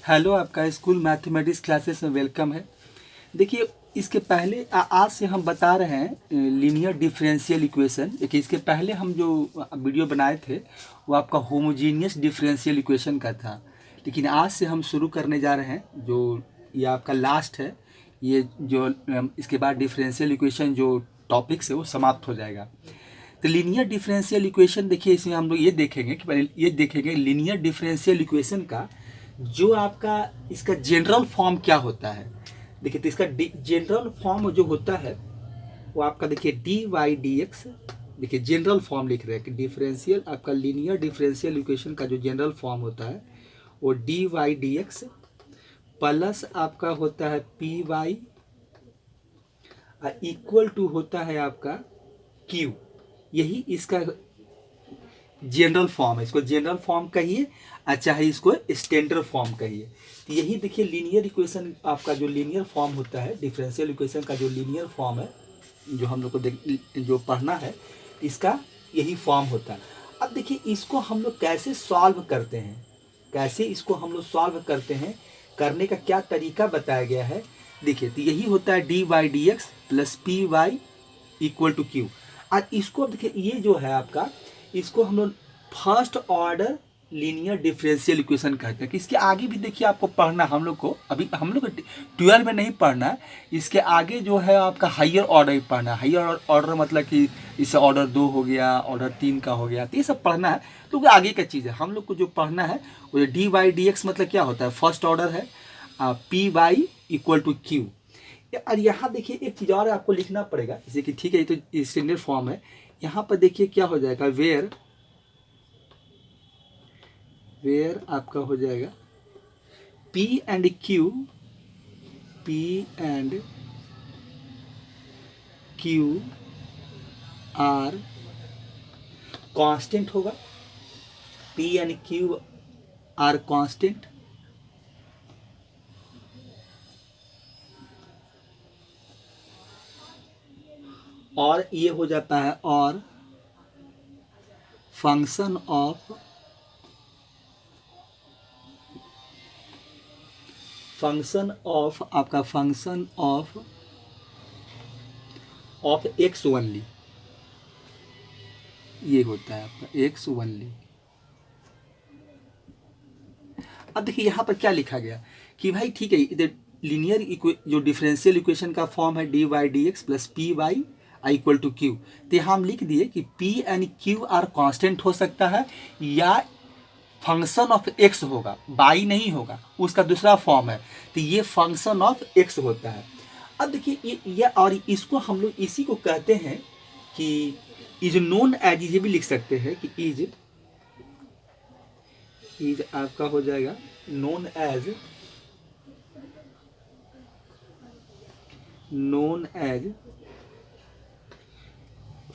Hello, आपका school mathematics classes में welcome है। देखिए, इसके पहले आज से हम बता रहे हैं लीनियर डिफरेंशियल इक्वेशन। देखिए, इसके पहले हम जो वीडियो बनाए थे वो आपका होमोजीनियस डिफरेंशियल इक्वेशन का था, लेकिन आज से हम शुरू करने जा रहे हैं जो ये आपका लास्ट है। ये जो इसके बाद डिफरेंशियल इक्वेशन जो टॉपिक्स है वो समाप्त हो जाएगा। तो लीनियर डिफरेंशियल इक्वेशन, देखिए इसमें हम लोग ये देखेंगे कि पहले ये देखेंगे लीनियर डिफरेंशियल इक्वेशन का जो आपका इसका जनरल फॉर्म क्या होता है। देखिए, तो इसका जनरल फॉर्म जो होता है वो आपका देखिए डी वाई डी एक्स। देखिए जनरल फॉर्म लिख रहे हैं कि डिफरेंशियल आपका लीनियर डिफरेंशियल इक्वेशन का जो जनरल फॉर्म होता है वो d y d x plus आपका होता है पी वाई इक्वल टू होता है आपका क्यू। यही इसका जनरल फॉर्म है। इसको जनरल फॉर्म कहिए, चाहे इसको स्टैंडर्ड फॉर्म कहिए। तो यही देखिए लीनियर इक्वेशन आपका जो लीनियर फॉर्म होता है, डिफरेंशियल इक्वेशन का जो लीनियर फॉर्म है जो हम लोग को जो पढ़ना है, इसका यही फॉर्म होता है। अब देखिए इसको हम लोग कैसे सॉल्व करते हैं, कैसे इसको हम लोग सॉल्व करते हैं, करने का क्या तरीका बताया गया है। देखिए, तो यही होता है d y d x plus p y equal to q. और इसको देखिए ये जो है आपका, इसको हम लोग first order linear differential equation कहते हैं। कि इसके आगे भी देखिए आपको पढ़ना, हम लोग को अभी हम लोग को 12 में नहीं पढ़ना है। इसके आगे जो है आपका हायर ऑर्डर ही पढ़ना है। हायर ऑर्डर मतलब कि इससे ऑर्डर 2 हो गया, ऑर्डर 3 का हो गया, तो ये सब पढ़ना है। तो वो आगे का चीज़ है। हम लोग को जो पढ़ना है वो डी वाई डी एक्स मतलब क्या होता है, फर्स्ट ऑर्डर है, p y equal to q. और यहाँ देखिए एक चीज़ और आपको लिखना पड़ेगा, जैसे कि ठीक है ये तो स्टैंडर्ड फॉर्म है। यहाँ पर देखिए क्या हो जाएगा, वेयर आपका हो जाएगा P and Q, are constant होगा। P and Q are constant. और ये हो जाता है और फंक्शन ऑफ आपका फंक्शन ऑफ एक्स ओनली, ये होता है आपका एक्स ओनली। अब देखिए यहाँ पर क्या लिखा गया कि भाई ठीक है, इधर लीनियर जो डिफरेंशियल इक्वेशन का फॉर्म है d y d x plus p y equal to q. तो यहाँ हम लिख दिए कि p and q are constant हो सकता है या फंक्शन ऑफ एक्स होगा, बाई नहीं होगा, उसका दूसरा फॉर्म है। तो ये फंक्शन ऑफ एक्स होता है। अब देखिए ये और इसको हम लोग इसी को कहते हैं कि इज नोन एज, ये भी लिख सकते हैं कि इज आपका हो जाएगा known as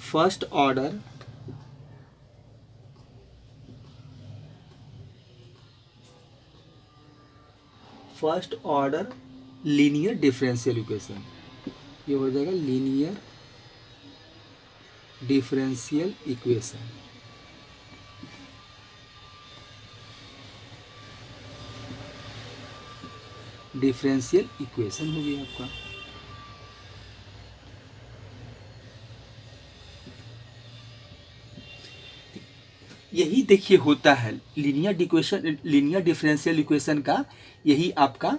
first order linear differential equation. ये हो जाएगा linear differential equation. Differential equation हो गया आपका। यही देखिए होता है लीनियर डिफरेंशियल इक्वेशन का, यही आपका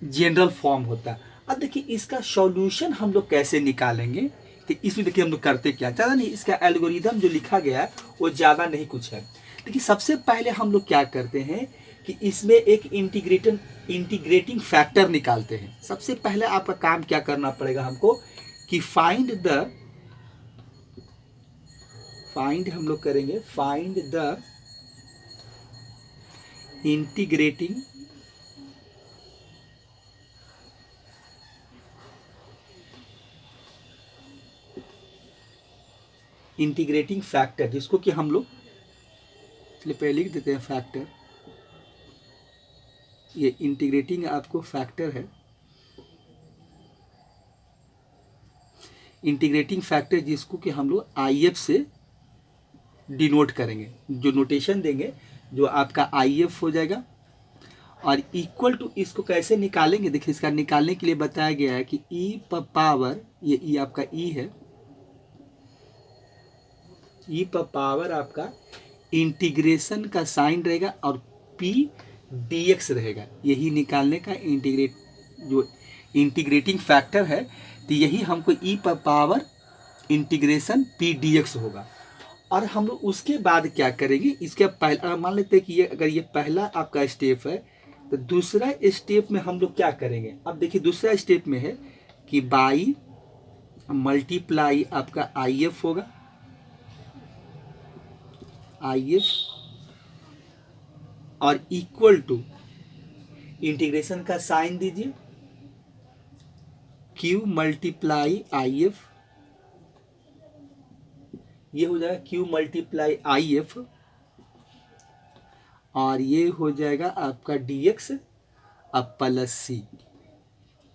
जनरल फॉर्म होता है। अब देखिए इसका सॉल्यूशन हम लोग कैसे निकालेंगे। तो इसमें देखिए हम लोग करते क्या, ज़्यादा नहीं, इसका एल्गोरिदम जो लिखा गया है वो ज़्यादा नहीं कुछ है। देखिए सबसे पहले हम लोग क्या करते हैं कि इसमें एक इंटीग्रेटिंग फैक्टर निकालते हैं। सबसे पहले आपका काम क्या करना पड़ेगा हमको कि हम लोग करेंगे फाइंड द इंटीग्रेटिंग फैक्टर, जिसको कि हम लोग पहले लिख देते हैं फैक्टर। ये इंटीग्रेटिंग आपको फैक्टर है, इंटीग्रेटिंग फैक्टर जिसको कि हम लोग IF से डिनोट करेंगे। जो नोटेशन देंगे जो आपका IF हो जाएगा, और इक्वल टू इसको कैसे निकालेंगे, देखिए इसका निकालने के लिए बताया गया है कि ई पावर, ये ई आपका ई है, ई पावर आपका इंटीग्रेशन का साइन रहेगा और पी डीएक्स रहेगा, यही निकालने का जो इंटीग्रेटिंग फैक्टर है। तो यही हमको ई पावर इंटीग्रेशन पी डीएक्स होगा। और हम लोग उसके बाद क्या करेंगे, इसके पहला मान लेते हैं कि ये अगर ये पहला आपका स्टेप है, तो दूसरा स्टेप में हम लोग क्या करेंगे। अब देखिए दूसरा स्टेप में है कि बाई मल्टीप्लाई आपका आई एफ होगा, आई एफ और इक्वल टू इंटीग्रेशन का साइन दीजिए क्यू मल्टीप्लाई आई एफ, ये हो जाएगा क्यू मल्टीप्लाई आई एफ और ये हो जाएगा आपका डीएक्स अब प्लस सी।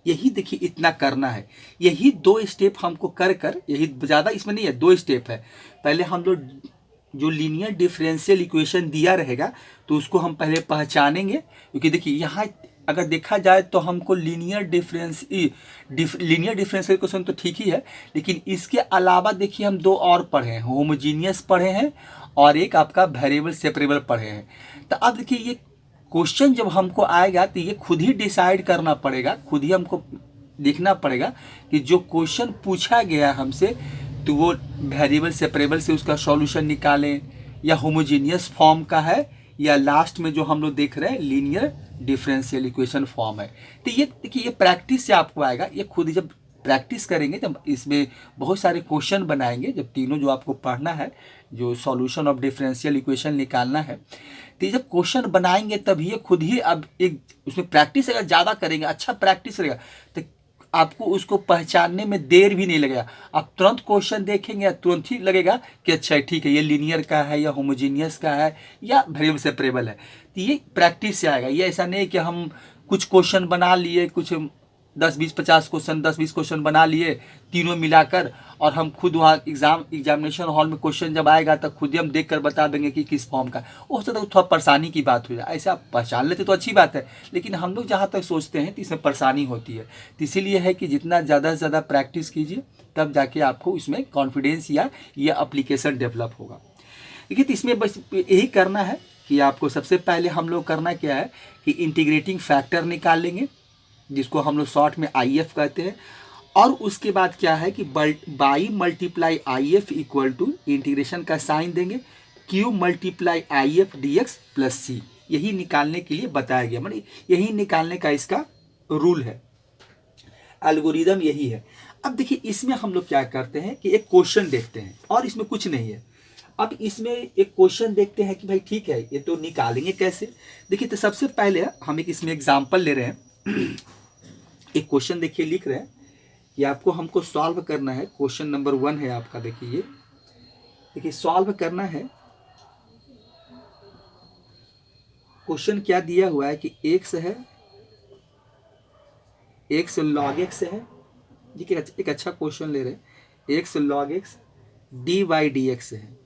यही देखिए इतना करना है, यही दो स्टेप हमको कर कर, यही ज़्यादा इसमें नहीं है, दो स्टेप है। पहले हम लोग जो लीनियर डिफरेंशियल इक्वेशन दिया रहेगा तो उसको हम पहले पहचानेंगे, क्योंकि देखिए यहाँ अगर देखा जाए तो हमको लीनियर डिफरेंशियल इक्वेशन तो ठीक ही है, लेकिन इसके अलावा देखिए हम दो और पढ़े हैं, होमोजीनियस पढ़े हैं और एक आपका वेरिएबल सेपरेबल पढ़े हैं। तो अब देखिए ये क्वेश्चन जब हमको आएगा तो ये खुद ही डिसाइड करना पड़ेगा, खुद ही हमको देखना पड़ेगा कि जो क्वेश्चन पूछा गया हमसे तो वो वेरिएबल सेपरेबल से उसका सॉल्यूशन निकालें या होमोजीनियस फॉर्म का है या लास्ट में जो हम लोग देख रहे हैं लीनियर डिफरेंशियल इक्वेशन फॉर्म है। तो ये देखिए ये प्रैक्टिस से आपको आएगा, ये खुद जब प्रैक्टिस करेंगे जब इसमें बहुत सारे क्वेश्चन बनाएंगे, जब तीनों जो आपको पढ़ना है, जो सॉल्यूशन ऑफ डिफरेंशियल इक्वेशन निकालना है, तो जब क्वेश्चन बनाएंगे तब ये खुद ही अब एक उसमें प्रैक्टिस अगर ज़्यादा करेंगे, अच्छा प्रैक्टिस रहेगा तो आपको उसको पहचानने में देर भी नहीं लगेगा। आप तुरंत क्वेश्चन देखेंगे तुरंत ही लगेगा कि अच्छा ठीक है ये लीनियर का है या होमोजीनियस का है या वेरिएबल सेपरेबल है। तो ये प्रैक्टिस से आएगा, ये ऐसा नहीं कि हम कुछ क्वेश्चन बना लिए, कुछ 10-20-50 क्वेश्चन 10-20 क्वेश्चन बना लिए तीनों मिलाकर, और हम खुद वहाँ एग्जामिनेशन हॉल में क्वेश्चन जब आएगा तब खुद ही हम देख कर बता देंगे कि किस फॉर्म का। हो सकता है थोड़ा परेशानी की बात हो जाए, ऐसे आप पहचान लेते तो अच्छी बात है, लेकिन हम लोग जहाँ तक सोचते हैं तो इसमें परेशानी होती है। तो इसीलिए है कि जितना ज़्यादा से ज़्यादा प्रैक्टिस कीजिए तब जाके आपको इसमें कॉन्फिडेंस या ये अप्लीकेशन डेवलप होगा। देखिए तो इसमें बस यही करना है कि आपको सबसे पहले हम लोग करना क्या है कि इंटीग्रेटिंग फैक्टर निकाल लेंगे, जिसको हम लोग शॉर्ट में आई एफ कहते हैं, और उसके बाद क्या है कि y multiply I F equal to integration का साइन देंगे Q multiply I F D x plus C. यही निकालने के लिए बताया गया, मतलब यही निकालने का इसका रूल है, एल्गोरिदम यही है। अब देखिए इसमें हम लोग क्या करते हैं कि एक क्वेश्चन देखते हैं और इसमें कुछ नहीं है। अब इसमें एक क्वेश्चन देखते हैं कि भाई ठीक है ये तो निकालेंगे कैसे। देखिए तो सबसे पहले हम एक इसमें एग्जाम्पल ले रहे हैं, एक क्वेश्चन देखिए लिख रहे हैं कि आपको हमको सॉल्व करना है। क्वेश्चन नंबर 1 है आपका, देखिए सॉल्व करना है। क्वेश्चन क्या दिया हुआ है कि x है, x log x है, देखिए एक अच्छा क्वेश्चन ले रहे हैं, x log x dy dx है,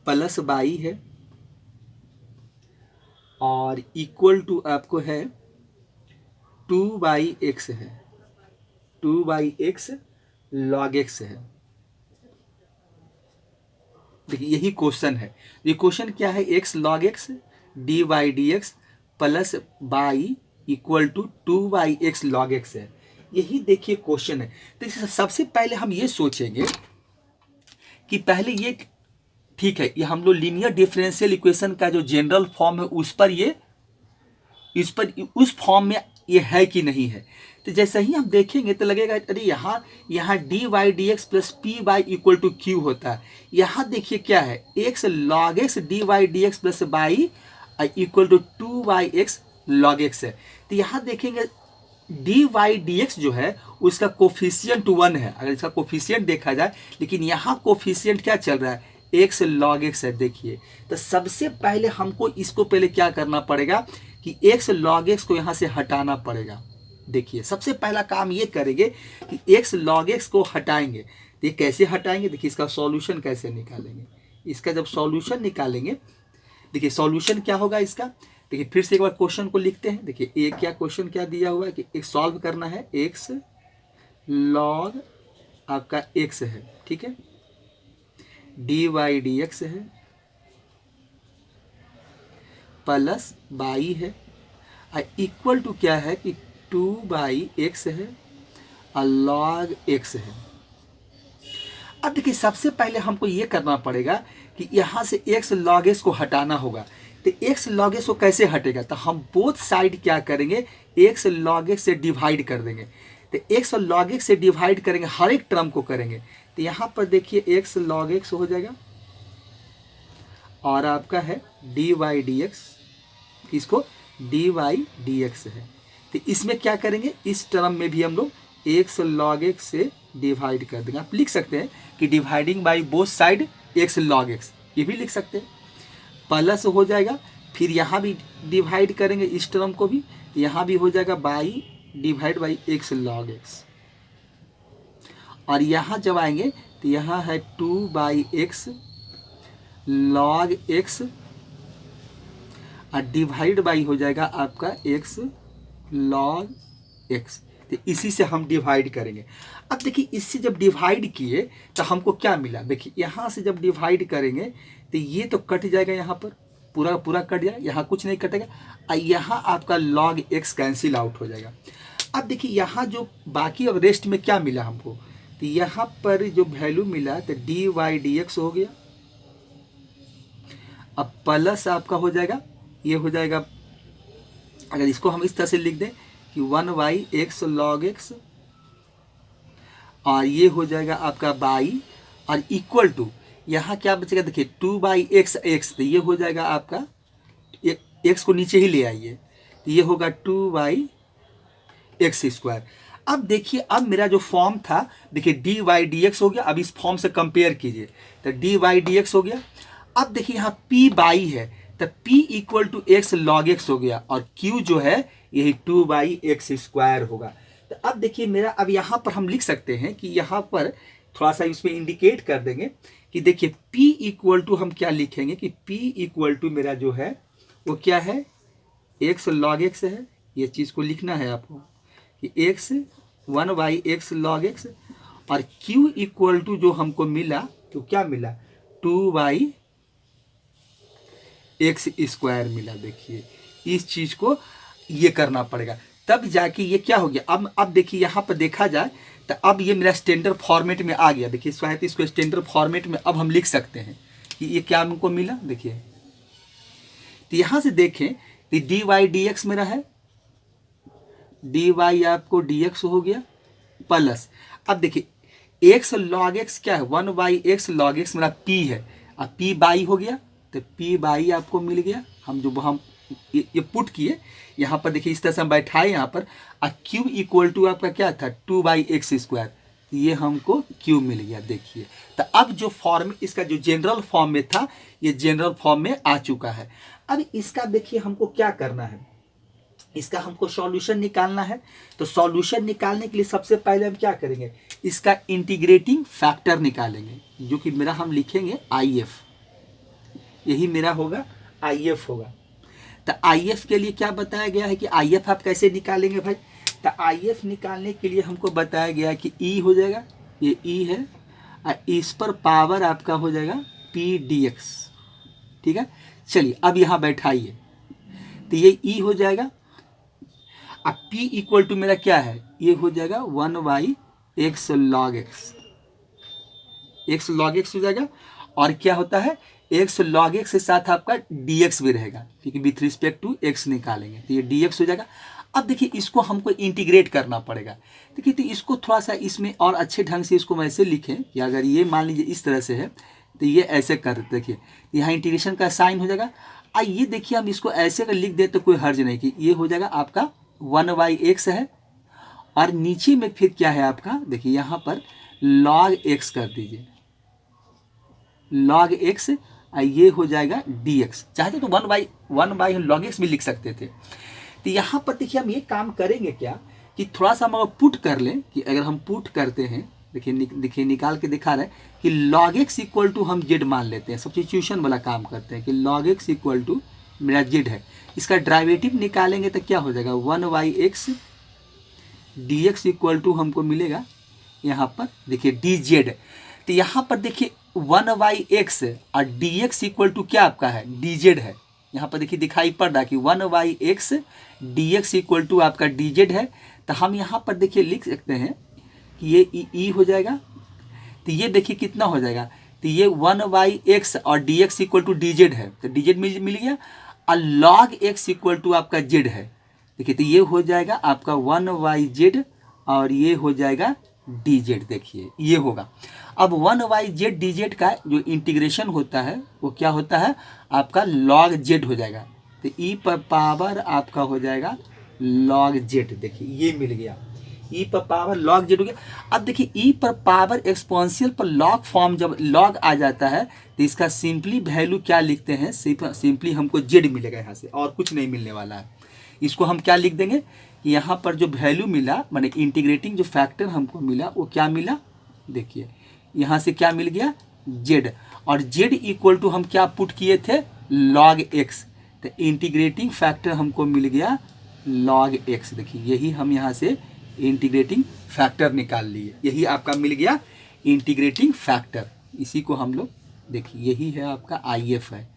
प्लस बाई है और इक्वल टू आपको है 2/x है, 2/x log x है। देखिए यही क्वेश्चन है, ये क्वेश्चन क्या है, x log x dy dx plus y equal to 2/x log x है। यही देखिए क्वेश्चन है। तो सबसे पहले हम ये सोचेंगे कि पहले ये ठीक है, ये हम लोग लीनियर डिफरेंशियल इक्वेशन का जो जनरल फॉर्म है उस पर उस फॉर्म में ये है कि नहीं है। तो जैसे ही हम देखेंगे तो लगेगा अरे यहाँ d y d x plus p y equal to q होता है। यहाँ देखिए क्या है, x log x d y d x plus y equal to 2/x log x है। तो यहाँ देखेंगे डी वाई डी एक्स जो है उसका कोफिशियंट 1 है, अगर इसका कोफिशियंट देखा जाए, लेकिन यहाँ कोफिशियंट क्या चल रहा है, x log x है। देखिए तो सबसे पहले हमको इसको पहले क्या करना पड़ेगा कि x log x को यहाँ से हटाना पड़ेगा। देखिए सबसे पहला काम ये करेंगे कि x log x को हटाएंगे। तो ये कैसे हटाएंगे, देखिए इसका सॉल्यूशन कैसे निकालेंगे। इसका जब सॉल्यूशन निकालेंगे, देखिए सॉल्यूशन क्या होगा इसका, देखिए फिर से एक बार क्वेश्चन को लिखते हैं। देखिए एक क्या क्वेश्चन क्या दिया हुआ है कि एक सॉल्व करना है, एक्स लॉग आपका एक्स है, ठीक है, डी वाई डी एक्स है प्लस बाई है, इक्वल टू क्या है कि 2/x है और लॉग x है। अब देखिए सबसे पहले हमको ये करना पड़ेगा कि यहाँ से x log x को हटाना होगा। तो x log x को कैसे हटेगा, तो हम बोथ साइड क्या करेंगे, x log x से डिवाइड कर देंगे। तो x log x से डिवाइड करेंगे, हर एक टर्म को करेंगे। तो यहाँ पर देखिए x log x हो जाएगा और आपका है dy dx, इसको dy dx है। तो इसमें क्या करेंगे, इस टर्म में भी हम लोग x log x से डिवाइड कर देंगे। आप लिख सकते हैं कि dividing by both side x log x, ये भी लिख सकते हैं। प्लस हो जाएगा, फिर यहाँ भी डिवाइड करेंगे इस टर्म को भी, यहाँ भी हो जाएगा by divide by x log x। और यहाँ जब आएंगे तो यहाँ है 2/x log x और डिवाइड बाई हो जाएगा आपका x log x। तो इसी से हम डिवाइड करेंगे। अब देखिए इससे जब डिवाइड किए तो हमको क्या मिला, देखिए यहाँ से जब डिवाइड करेंगे तो ये तो कट जाएगा, यहाँ पर पूरा पूरा कट जाएगा, यहाँ कुछ नहीं कटेगा और यहाँ आपका log x कैंसिल आउट हो जाएगा। अब देखिए यहाँ जो बाकी अब रेस्ट में क्या मिला हमको, तो यहाँ पर जो वैल्यू मिला तो dy dx हो गया। अब प्लस आपका हो जाएगा, ये हो जाएगा, अगर इसको हम इस तरह से लिख दें कि 1/x log x और ये हो जाएगा आपका बाई और इक्वल टू यहाँ क्या बचेगा, देखिए 2/x x, तो ये हो जाएगा आपका, x को नीचे ही ले आइए, तो ये होगा 2/x²। अब देखिए अब मेरा जो फॉर्म था, देखिए dy dx हो गया। अब इस फॉर्म से कंपेयर कीजिए तो dy dx हो गया। अब देखिए यहाँ p बाई है तो p equal to x log x हो गया और q जो है यही 2/x² होगा। तो अब देखिए मेरा, अब यहाँ पर हम लिख सकते हैं कि यहाँ पर थोड़ा सा इसमें इंडिकेट कर देंगे कि देखिए p इक्वल टू हम क्या लिखेंगे कि p इक्वल टू मेरा जो है वो क्या है, x log x है। ये चीज़ को लिखना है आपको कि x 1/x log x और q इक्वल टू जो हमको मिला तो क्या मिला, 2/x² मिला। देखिए इस चीज़ को ये करना पड़ेगा, तब जाके ये क्या हो गया। अब देखिए यहाँ पर देखा जाए तो अब ये मेरा स्टैंडर्ड फॉर्मेट में आ गया। देखिए स्वायत्त इसको स्टैंडर्ड फॉर्मेट में अब हम लिख सकते हैं कि ये क्या हमको मिला। देखिए तो यहाँ से देखें कि dy dx मेरा है, dy आपको dx हो गया प्लस, अब देखिए x log x क्या है, 1/x log x मेरा p है, अब p बाई हो गया तो p बाई आपको मिल गया। हम जो हम ये पुट किए यहाँ पर, देखिए इस तरह से हम बैठाए यहाँ पर, और q इक्वल टू आपका क्या था 2/x², ये हमको q मिल गया। देखिए तो अब जो फॉर्म इसका जो जनरल फॉर्म में था ये जनरल फॉर्म में आ चुका है। अब इसका देखिए हमको क्या करना है, इसका हमको सॉल्यूशन निकालना है। तो सॉल्यूशन निकालने के लिए सबसे पहले हम क्या करेंगे, इसका इंटीग्रेटिंग फैक्टर निकालेंगे, जो कि मेरा हम लिखेंगे IF, यही मेरा होगा IF होगा। तो IF के लिए क्या बताया गया है कि IF आप कैसे निकालेंगे भाई, तो IF निकालने के लिए हमको बताया गया है कि E हो जाएगा, ये E है और इस पर पावर आपका हो जाएगा P dx। ठीक है, चलिए अब यहाँ बैठाइए, तो ये E हो जाएगा। अब P इक्वल टू मेरा क्या है, ये हो जाएगा 1/x log x, x log x हो जाएगा। और क्या होता है, x log x के साथ आपका dx भी रहेगा, क्योंकि विथ रिस्पेक्ट टू x निकालेंगे तो ये dx हो जाएगा। अब देखिए इसको हमको इंटीग्रेट करना पड़ेगा। देखिए तो इसको थोड़ा सा इसमें और अच्छे ढंग से इसको वैसे लिखें कि अगर ये मान लीजिए इस तरह से है तो ये ऐसे कर, देखिए यहाँ इंटीग्रेशन का साइन हो जाएगा। ये देखिए हम इसको ऐसे अगर लिख दे तो कोई हर्ज नहीं, कि ये हो जाएगा आपका 1/x है और नीचे में फिर क्या है आपका, देखिए यहाँ पर log x कर दीजिए, log x, ये हो जाएगा dx। चाहते तो 1/1 log x भी लिख सकते थे। तो यहाँ पर देखिए हम ये काम करेंगे क्या कि थोड़ा सा हम अगर पुट कर लें, कि अगर हम पुट करते हैं देखिए निकाल के दिखा रहे हैं कि log x इक्वल टू हम z मान लेते हैं, सब्स्टिट्यूशन वाला काम करते हैं कि log x इक्वल टू मेरा z है, इसका डेरिवेटिव निकालेंगे तो क्या हो जाएगा 1/x dx इक्वल टू हमको मिलेगा यहाँ पर देखिए dz। तो यहाँ पर देखिए 1/x और dx इक्वल टू क्या आपका है dz है। यहाँ पर देखिए दिखाई पड़ रहा है कि 1/x dx इक्वल टू आपका dz है। तो हम यहाँ पर देखिए लिख सकते हैं कि ये ई हो जाएगा। तो ये देखिए कितना हो जाएगा, तो ये 1/x और dx इक्वल टू dz है, तो dz मिल गया और log x इक्वल टू आपका z है। देखिए तो ये हो जाएगा आपका 1/z और ये हो जाएगा dz। देखिए ये होगा। अब 1/z dz का जो इंटीग्रेशन होता है वो क्या होता है आपका log z हो जाएगा। तो e पर पावर आपका हो जाएगा log z। देखिए ये मिल गया, e पर पावर log z हो गया। अब देखिए e पर पावर एक्सपोनेंशियल पर log फॉर्म जब log आ जाता है तो इसका सिंपली वैल्यू क्या लिखते हैं, सिंपली हमको z मिलेगा यहाँ से और कुछ नहीं मिलने वाला है। इसको हम क्या लिख देंगे कि यहाँ पर जो वैल्यू मिला माने इंटीग्रेटिंग जो फैक्टर हमको मिला वो क्या मिला, देखिए यहाँ से क्या मिल गया z, और z इक्वल टू हम क्या पुट किए थे log x, तो इंटीग्रेटिंग फैक्टर हमको मिल गया log x। देखिए यही हम यहाँ से इंटीग्रेटिंग फैक्टर निकाल लिए, यही आपका मिल गया इंटीग्रेटिंग फैक्टर। इसी को हम लोग देखिए यही है आपका IF है,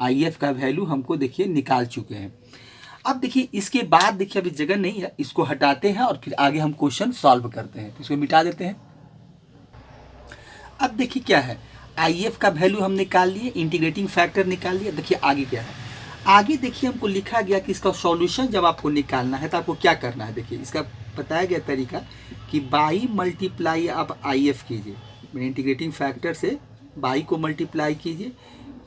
IF का वैल्यू हमको देखिए निकाल चुके हैं। अब देखिए इसके बाद देखिए अभी जगह नहीं है, इसको हटाते हैं और फिर आगे हम क्वेश्चन सॉल्व करते हैं। तो इसको मिटा देते हैं। अब देखिए क्या है, IF का वैल्यू हम निकाल लिए, इंटीग्रेटिंग फैक्टर निकाल लिया। देखिए आगे क्या है, आगे देखिए हमको लिखा गया कि इसका सॉल्यूशन जब आपको निकालना है तो आपको क्या करना है। देखिए इसका बताया गया तरीका कि बाई मल्टीप्लाई आप IF कीजिए, मैंने इंटीग्रेटिंग फैक्टर से बाई को मल्टीप्लाई कीजिए,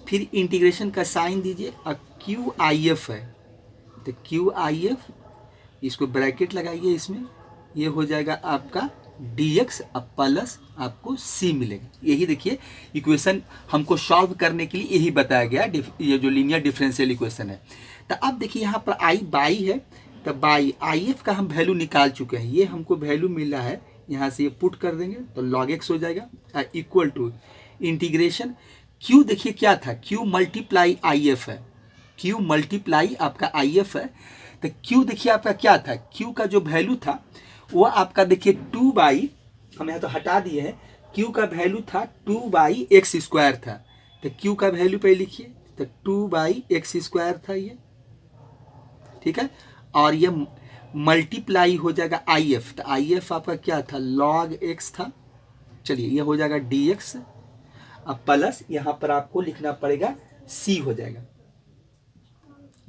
फिर इंटीग्रेशन का साइन दीजिए और QIF है तो QIF इसको ब्रैकेट लगाइए, इसमें ये हो जाएगा आपका dx अब प्लस आपको c मिलेगा। यही देखिए इक्वेशन हमको सॉल्व करने के लिए यही बताया गया, ये जो लीनियर डिफरेंशियल इक्वेशन है। तो अब देखिए यहाँ पर i बाई है, तो बाई IF का हम वैल्यू निकाल चुके हैं, ये हमको वैल्यू मिला है, यहाँ से ये पुट कर देंगे तो log x हो जाएगा इक्वल टू इंटीग्रेशन q। देखिए क्या था q मल्टीप्लाई IF है, q मल्टीप्लाई आपका IF है। तो q देखिए आपका क्या था, q का जो वैल्यू था वो आपका देखिए 2/, हम यहाँ तो हटा दिए हैं, q का वैल्यू था 2/x² था। तो q का वैल्यू पे लिखिए तो 2/x² था ये, ठीक है। और ये मल्टीप्लाई हो जाएगा IF, तो IF आपका क्या था log x था। चलिए ये हो जाएगा dx अब प्लस यहाँ पर आपको लिखना पड़ेगा c हो जाएगा,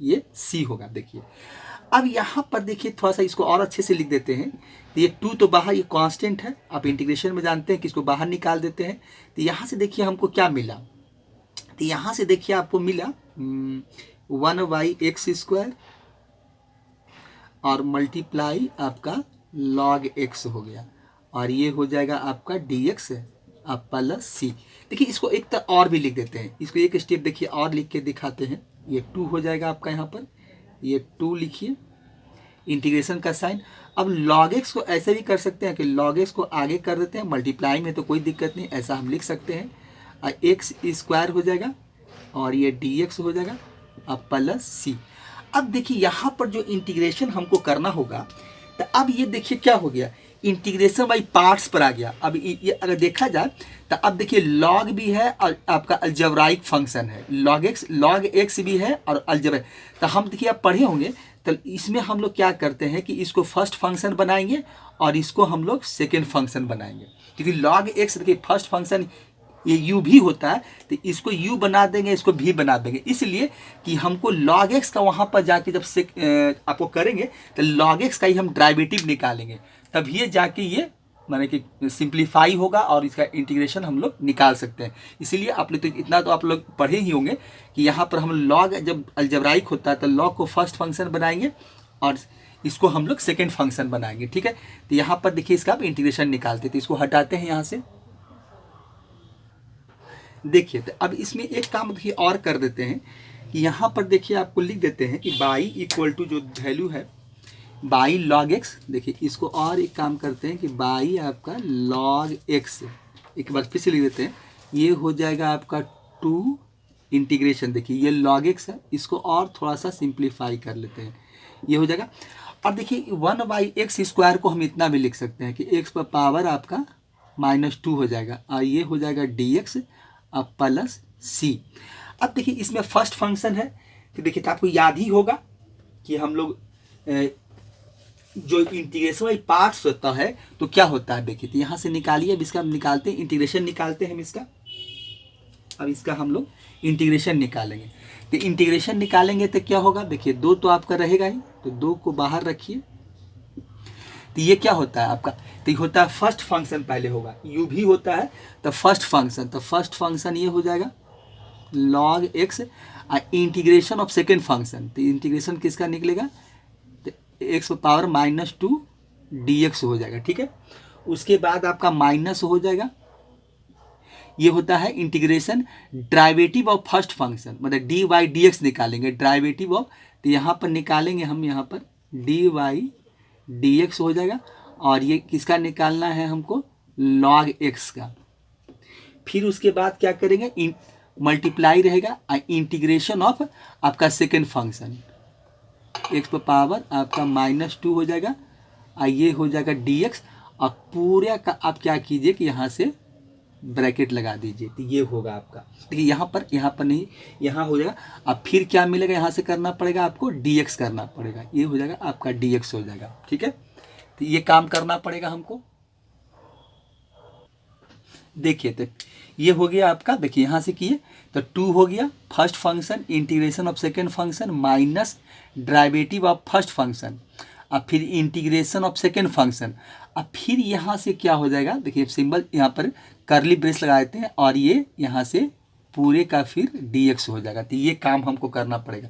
ये c होगा। देखिए अब यहाँ पर देखिए थोड़ा सा इसको और अच्छे से लिख देते हैं। तो ये 2 तो बाहर, ये कांस्टेंट है, आप इंटीग्रेशन में जानते हैं कि इसको बाहर निकाल देते हैं। तो यहाँ से देखिए हमको क्या मिला, तो यहाँ से देखिए आपको मिला 1/x² और मल्टीप्लाई आपका log x हो गया, और ये हो जाएगा आपका dx अब प्लस c। देखिए इसको एक तो और भी लिख देते हैं, इसको एक स्टेप देखिए और लिख के दिखाते हैं। ये 2 हो जाएगा आपका, यहाँ पर ये 2 लिखिए, इंटीग्रेशन का साइन। अब log x को ऐसे भी कर सकते हैं कि log x को आगे कर देते हैं, मल्टीप्लाई में तो कोई दिक्कत नहीं, ऐसा हम लिख सकते हैं। x² हो जाएगा और ये dx हो जाएगा अब प्लस c। अब देखिए यहाँ पर जो इंटीग्रेशन हमको करना होगा, तो अब ये देखिए क्या हो गया, इंटीग्रेशन बाई पार्ट्स पर आ गया। अब ये अगर देखा जाए तो अब देखिए log भी है और आपका अलजेब्राइक फंक्शन है, log x भी है और अलजेब्राइक। तो हम देखिए आप पढ़े होंगे, तो इसमें हम लोग क्या करते हैं कि इसको फर्स्ट फंक्शन बनाएंगे और इसको हम लोग सेकेंड फंक्शन बनाएंगे, क्योंकि log x देखिए फर्स्ट फंक्शन ये u भी होता है, तो इसको u बना देंगे, इसको भी बना देंगे, इसलिए कि हमको log x का वहाँ पर जाके जब से आपको करेंगे तो log x का ही हम डेरिवेटिव निकालेंगे, तभी जाके ये माने कि सिंप्लीफाई होगा और इसका इंटीग्रेशन हम लोग निकाल सकते हैं। इसीलिए आप लोग तो इतना तो आप लोग पढ़े ही होंगे कि यहाँ पर हम log जब अलजेब्राइक होता है तो log को फर्स्ट फंक्शन बनाएंगे और इसको हम लोग सेकेंड फंक्शन बनाएंगे, ठीक है। तो यहाँ पर देखिए इसका आप इंटीग्रेशन निकालते, तो इसको हटाते हैं यहाँ से। देखिए तो अब इसमें एक काम देखिए और कर देते हैं कि यहाँ पर देखिए आपको लिख देते हैं कि बाई इक्वल टू जो वैल्यू है बाई लॉग एक्स, देखिए इसको और एक काम करते हैं कि बाई आपका लॉग एक्स, एक बार फिर से लिख देते हैं, ये हो जाएगा आपका 2 इंटीग्रेशन, देखिए ये लॉग एक्स है, इसको और थोड़ा सा सिंप्लीफाई कर लेते हैं, ये हो जाएगा। और देखिए 1/x² को हम इतना भी लिख सकते हैं कि x पर पावर आपका -2 हो जाएगा, और ये हो जाएगा dx अब प्लस c। अब देखिए इसमें फर्स्ट फंक्शन है, तो देखिए तो आपको याद ही होगा कि हम लोग जो इंटीग्रेशन वाली पार्ट्स होता है तो क्या होता है, देखिए तो यहाँ से निकालिए, अब इसका हम निकालते हैं, इंटीग्रेशन निकालते हैं हम इसका। अब इसका हम लोग इंटीग्रेशन निकालेंगे, तो इंटीग्रेशन निकालेंगे तो क्या होगा, देखिए 2 तो आपका रहेगा ही, तो 2 को बाहर रखिए, तो ये क्या होता है आपका, तो ये होता है फर्स्ट फंक्शन पहले होगा, यू भी होता है तो फर्स्ट फंक्शन, तो फर्स्ट फंक्शन ये हो जाएगा log x, integration of second function, तो इंटीग्रेशन किसका निकलेगा, तो x पावर -2 dx हो जाएगा, ठीक है। उसके बाद आपका माइनस हो जाएगा, ये होता है integration derivative of first function, मतलब dy dx निकालेंगे, डेरिवेटिव ऑफ, तो यहाँ पर निकालेंगे हम, यहाँ पर dy dx हो जाएगा, और ये किसका निकालना है हमको, log x का। फिर उसके बाद क्या करेंगे, मल्टीप्लाई रहेगा, इंटीग्रेशन ऑफ आपका सेकेंड फंक्शन, x पर पावर आपका -2 हो जाएगा, ये हो जाएगा dx, और पूरे का आप क्या कीजिए कि यहाँ से ब्रैकेट लगा दीजिए, तो ये होगा आपका, देखिए यहाँ पर नहीं, यहाँ हो जाएगा। अब फिर क्या मिलेगा, यहाँ से करना पड़ेगा आपको dx करना पड़ेगा, ये हो जाएगा आपका dx हो जाएगा, ठीक है। तो ये काम करना पड़ेगा हमको, देखिए तो ये हो गया आपका, देखिए यहाँ से किए तो 2 हो गया first function, integration of second function minus derivative of first function, अब फिर इंटीग्रेशन ऑफ सेकेंड फंक्शन, अब फिर यहाँ से क्या हो जाएगा, देखिए सिंबल यहाँ पर करली ब्रेस लगा देते हैं, और ये यहाँ से पूरे का फिर dx हो जाएगा, तो ये काम हमको करना पड़ेगा।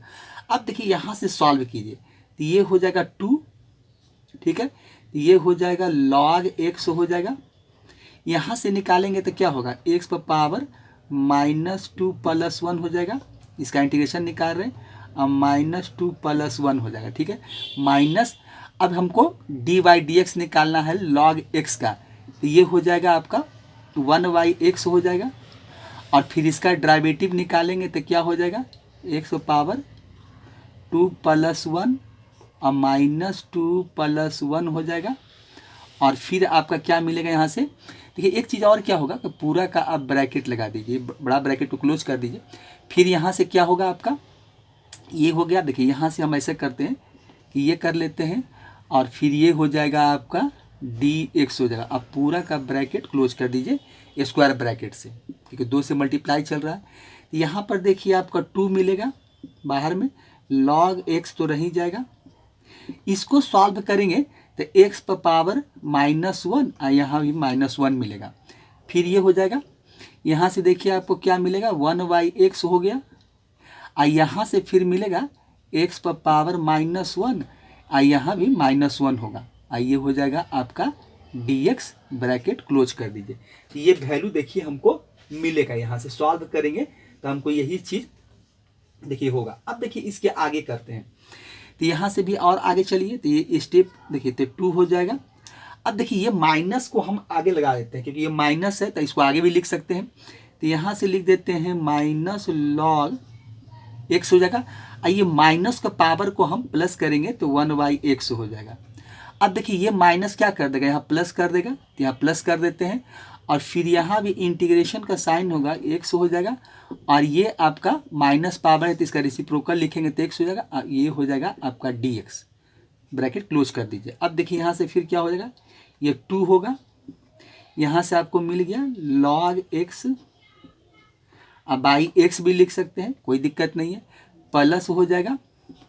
अब देखिए यहाँ से सॉल्व कीजिए, तो ये हो जाएगा 2, ठीक है, ये हो जाएगा log x हो जाएगा, यहाँ से निकालेंगे तो क्या होगा, x पर पावर -2 + 1 हो जाएगा, इसका इंटीग्रेशन निकाल रहे हैं, अब -2 + 1 हो जाएगा, ठीक है, माइनस, अब हमको dy dx निकालना है log x का, तो ये हो जाएगा आपका 1/x हो जाएगा, और फिर इसका डेरिवेटिव निकालेंगे तो क्या हो जाएगा, x पावर 2 + 1 और -2 + 1 हो जाएगा, और फिर आपका क्या मिलेगा यहाँ से, देखिए एक चीज़ और क्या होगा कि पूरा का आप ब्रैकेट लगा दीजिए, बड़ा ब्रैकेट को क्लोज कर दीजिए, फिर यहाँ से क्या होगा आपका, ये हो गया, देखिए यहाँ से हम ऐसे करते हैं कि ये कर लेते हैं, और फिर ये हो जाएगा आपका dx हो जाएगा, अब पूरा का ब्रैकेट क्लोज कर दीजिए स्क्वायर ब्रैकेट से, क्योंकि 2 से मल्टीप्लाई चल रहा है। यहाँ पर देखिए आपका 2 मिलेगा बाहर में, log x तो रह ही जाएगा, इसको सॉल्व करेंगे तो x पर पावर -1 और यहाँ भी -1 मिलेगा, फिर ये हो जाएगा, यहाँ से देखिए आपको क्या मिलेगा, 1/x हो गया, और यहाँ से फिर मिलेगा x पर पावर -1 और यहाँ भी -1 होगा, ये हो जाएगा आपका dx, ब्रैकेट क्लोज कर दीजिए, तो ये वैल्यू देखिए हमको मिलेगा, यहाँ से सॉल्व करेंगे तो हमको यही चीज़ देखिए होगा। अब देखिए इसके आगे करते हैं, तो यहाँ से भी और आगे चलिए, तो ये स्टेप देखिए तो 2 हो जाएगा। अब देखिए ये माइनस को हम आगे लगा देते हैं, क्योंकि ये माइनस है तो इसको आगे भी लिख सकते हैं, तो यहाँ से लिख देते हैं -log x हो जाएगा, और ये माइनस का पावर को हम प्लस करेंगे तो 1/x हो जाएगा। अब देखिए ये माइनस क्या कर देगा, यहाँ प्लस कर देगा, तो यहाँ प्लस कर देते हैं, और फिर यहाँ भी इंटीग्रेशन का साइन होगा x हो जाएगा, और ये आपका माइनस पावर है तो इसका रेसिप्रोकल लिखेंगे तो x हो जाएगा, और ये हो जाएगा आपका dx, ब्रैकेट क्लोज कर दीजिए। अब देखिए यहाँ से फिर क्या हो जाएगा, ये 2 होगा, यहाँ से आपको मिल गया log x, अब बाई x भी लिख सकते हैं, कोई दिक्कत नहीं है, प्लस हो जाएगा,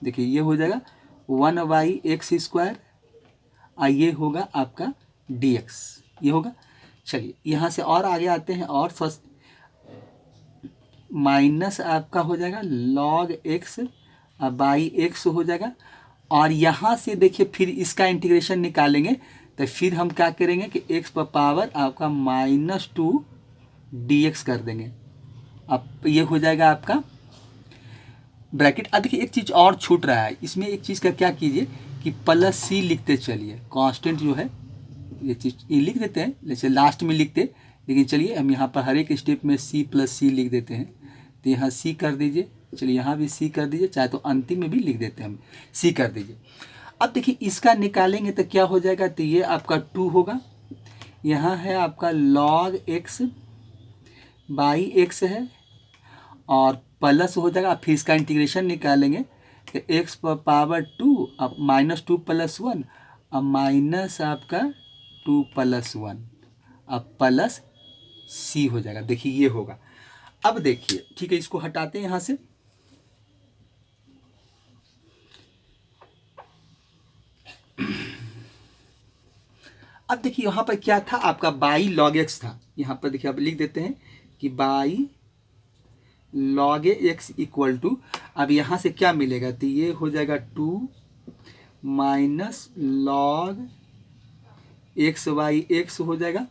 देखिए ये हो जाएगा 1/x², और ये होगा आपका dx, ये होगा। चलिए यहाँ से और आगे आते हैं, और फर्स्ट माइनस आपका हो जाएगा log x बाई x हो जाएगा, और यहाँ से देखिए फिर इसका इंटीग्रेशन निकालेंगे तो फिर हम क्या करेंगे कि x पर पावर आपका -2 dx कर देंगे, अब ये हो जाएगा आपका ब्रैकेट। अब देखिए एक चीज़ और छूट रहा है इसमें, एक चीज़ का क्या कीजिए कि प्लस सी लिखते चलिए, कांस्टेंट जो है ये चीज़ ये लिख देते हैं, जैसे लास्ट में लिखते, लेकिन चलिए हम यहाँ पर हर एक स्टेप में सी प्लस सी लिख देते हैं। तो यहाँ सी कर दीजिए, चलिए यहाँ भी सी कर दीजिए, चाहे तो अंतिम में भी लिख देते हैं हम, सी कर दीजिए। अब देखिए इसका निकालेंगे तो क्या हो जाएगा, तो ये आपका 2 होगा, यहाँ है आपका log x बाई एक्स है और प्लस हो जाएगा। फिर इसका इंटीग्रेशन निकालेंगे तो x पर पावर 2 अब -2 + 1 अब माइनस आपका 2 + 1 अब प्लस सी हो जाएगा। देखिए ये होगा। अब देखिए ठीक है, इसको हटाते हैं यहाँ से। अब देखिए यहाँ पर क्या था आपका बाई log x था, यहाँ पर देखिए आप लिख देते हैं कि y log x equal to, अब यहाँ से क्या मिलेगा, तो ये हो जाएगा 2 minus log x by x हो जाएगा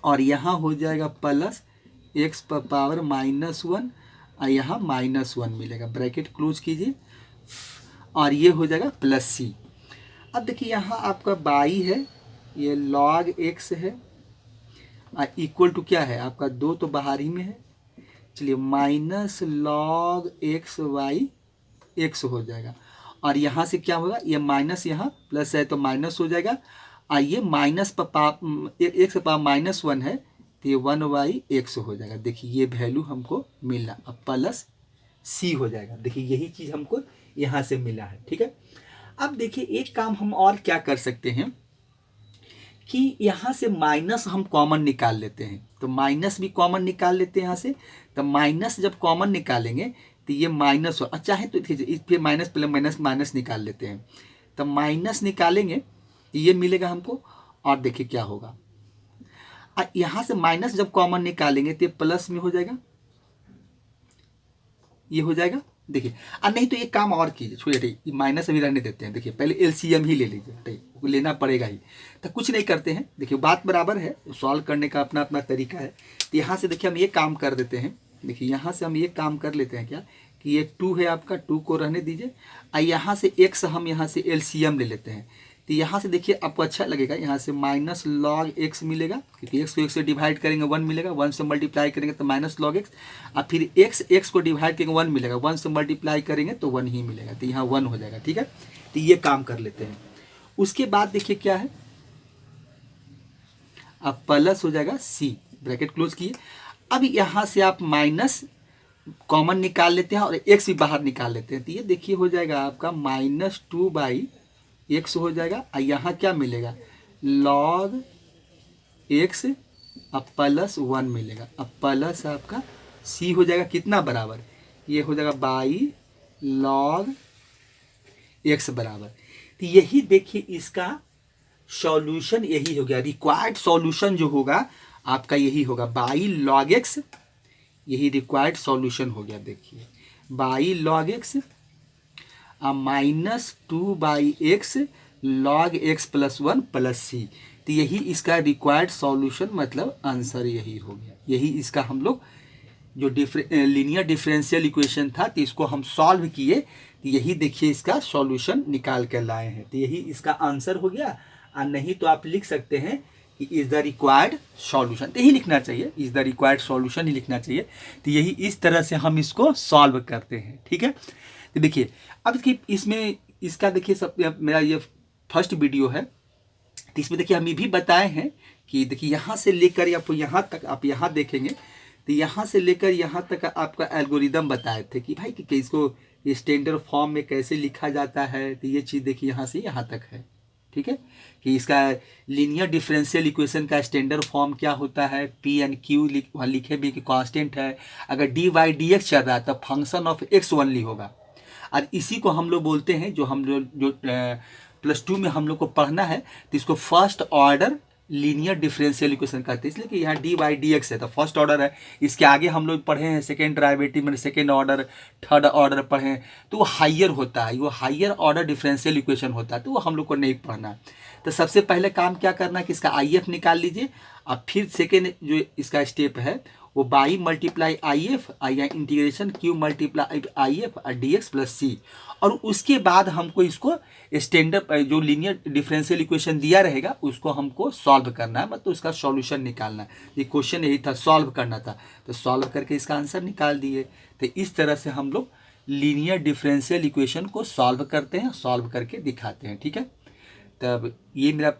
और यहाँ हो जाएगा प्लस x पर पावर -1 और यहाँ -1 मिलेगा, ब्रैकेट क्लोज कीजिए और ये हो जाएगा प्लस सी। अब देखिए यहाँ आपका बाई है, ये log x है इक्वल टू क्या है आपका 2 तो बाहर ही में है, चलिए minus log x by x हो जाएगा और यहाँ से क्या होगा, ये माइनस यहाँ प्लस है तो माइनस हो जाएगा और ये माइनस पर एक्स पावर -1 है तो ये 1/x हो जाएगा। देखिए ये वैल्यू हमको मिला, अब प्लस सी हो जाएगा। देखिए यही चीज़ हमको यहाँ से मिला है, ठीक है। अब देखिए एक काम हम और क्या कर सकते हैं कि यहाँ से माइनस हम कॉमन निकाल लेते हैं, तो माइनस भी कॉमन निकाल लेते हैं यहाँ से। तो माइनस जब कॉमन निकालेंगे तो ये माइनस हो, अच्छा है तो फिर माइनस प्लस माइनस माइनस निकाल लेते हैं। तो माइनस निकालेंगे तो ये मिलेगा हमको और देखिए क्या होगा, यहाँ से माइनस जब कॉमन निकालेंगे तो ये प्लस में हो जाएगा, ये हो जाएगा। देखिए नहीं तो ये काम और कीजिए, छोड़िए माइनस अभी रहने देते हैं। देखिए पहले एलसीएम ही ले लीजिए, लेना पड़ेगा ही, तो कुछ नहीं करते हैं। देखिए बात बराबर है, सॉल्व करने का अपना अपना तरीका है। तो यहाँ से देखिए हम ये काम कर देते हैं, देखिए यहाँ से हम ये काम कर लेते हैं क्या कि ये 2 है आपका, 2 को रहने दीजिए और यहाँ से x हम यहाँ से एलसीएम ले लेते हैं। तो यहाँ से देखिए आपको अच्छा लगेगा, यहाँ से माइनस log x मिलेगा क्योंकि x को x से डिवाइड करेंगे 1 मिलेगा, 1 से मल्टीप्लाई करेंगे तो माइनस log x और फिर x को डिवाइड करेंगे 1 मिलेगा, 1 से मल्टीप्लाई करेंगे तो 1 ही मिलेगा, तो यहाँ 1 हो जाएगा, ठीक है। तो ये काम कर लेते हैं। उसके बाद देखिए क्या है, अब प्लस हो जाएगा सी, ब्रैकेट क्लोज किए। अब यहाँ से आप माइनस कॉमन निकाल लेते हैं और x भी बाहर निकाल लेते हैं, तो ये देखिए हो जाएगा आपका -2/x हो जाएगा और यहाँ क्या मिलेगा log x अब +1 मिलेगा, अब प्लस आपका c हो जाएगा कितना बराबर, ये हो जाएगा बाई log x बराबर। तो यही देखिए इसका सॉल्यूशन यही हो गया, रिक्वायर्ड सॉल्यूशन जो होगा आपका यही होगा बाई log x, यही रिक्वायर्ड सॉल्यूशन हो गया। देखिए by log x -2/x log x + 1 + c, तो यही इसका रिक्वायर्ड सॉल्यूशन मतलब आंसर यही हो गया। यही इसका हम लोग जो लीनियर डिफरेंशियल इक्वेशन था तो इसको हम सॉल्व किए, तो यही देखिए इसका सॉल्यूशन निकाल कर लाए हैं, तो यही इसका आंसर हो गया। और नहीं तो आप लिख सकते हैं कि इज़ द रिक्वायर्ड सॉल्यूशन, तो यही लिखना चाहिए, इज़ द रिक्वायर्ड सॉल्यूशन ही लिखना चाहिए। तो यही इस तरह से हम इसको सॉल्व करते हैं, ठीक है। तो देखिए अब देखिए इसमें इसका देखिए सब मेरा ये फर्स्ट वीडियो है, तो इसमें देखिए हम ये भी बताए हैं कि देखिए यहाँ से लेकर या फिर यहाँ तक आप यहाँ देखेंगे तो यहाँ से लेकर यहाँ तक आपका एल्गोरिदम बताए थे कि भाई कि इसको स्टैंडर्ड फॉर्म में कैसे लिखा जाता है। तो ये चीज़ देखिए यहाँ से यहाँ तक है, ठीक है, कि इसका लीनियर डिफरेंशियल इक्वेशन का स्टैंडर्ड फॉर्म क्या होता है, पी एंड क्यू वहाँ लिखे भी कि कांस्टेंट है, अगर dy/dx चल रहा है तो फंक्शन ऑफ x ओनली होगा। और इसी को हम लोग बोलते हैं, जो हम लोग जो +2 में हम लोग को पढ़ना है, तो इसको first order linear differential equation कहते हैं, इसलिए कि यहाँ dy/dx है तो फर्स्ट ऑर्डर है। इसके आगे हम लोग पढ़े हैं सेकेंड डेरिवेटिव में सेकेंड ऑर्डर, थर्ड ऑर्डर पढ़े हैं, तो वो हायर होता है, वो हायर ऑर्डर डिफरेंशियल इक्वेशन होता है, तो वो हम लोग को नहीं पढ़ना है। तो सबसे पहले काम क्या करना है कि इसका IF निकाल लीजिए और फिर सेकेंड जो इसका स्टेप है वो बाई मल्टीप्लाई आई एफ या integration Q multiply I F D x plus C, और उसके बाद हमको इसको स्टैंडर्ड जो लीनियर डिफरेंशियल इक्वेशन दिया रहेगा उसको हमको सॉल्व करना है, मतलब उसका सॉल्यूशन निकालना है। ये क्वेश्चन यही था, सॉल्व करना था, तो सॉल्व करके इसका आंसर निकाल दिए। तो इस तरह से हम लोग लीनियर डिफरेंशियल इक्वेशन को सॉल्व करते हैं, सॉल्व करके दिखाते हैं। ठीक है, तब ये मेरा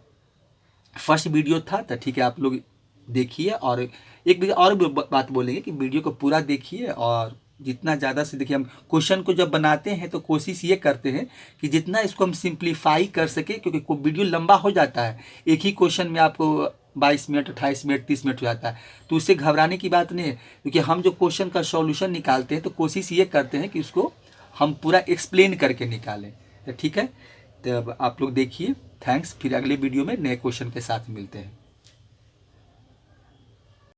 फर्स्ट वीडियो था। तो ठीक है, आप लोग देखिए, और एक और बात बोलेंगे कि वीडियो को पूरा देखिए, और जितना ज़्यादा से देखिए, हम क्वेश्चन को जब बनाते हैं तो कोशिश ये करते हैं कि जितना इसको हम सिंप्लीफाई कर सके, क्योंकि वीडियो लंबा हो जाता है, एक ही क्वेश्चन में आपको 22 मिनट 28 मिनट 30 मिनट हो जाता है, तो उससे घबराने की बात नहीं है, क्योंकि हम जो क्वेश्चन का सॉल्यूशन निकालते हैं तो कोशिश ये करते हैं कि उसको हम पूरा एक्सप्लेन करके निकालें। तो ठीक है, तो अब आप लोग देखिए। थैंक्स, फिर अगले वीडियो में नए क्वेश्चन के साथ मिलते हैं।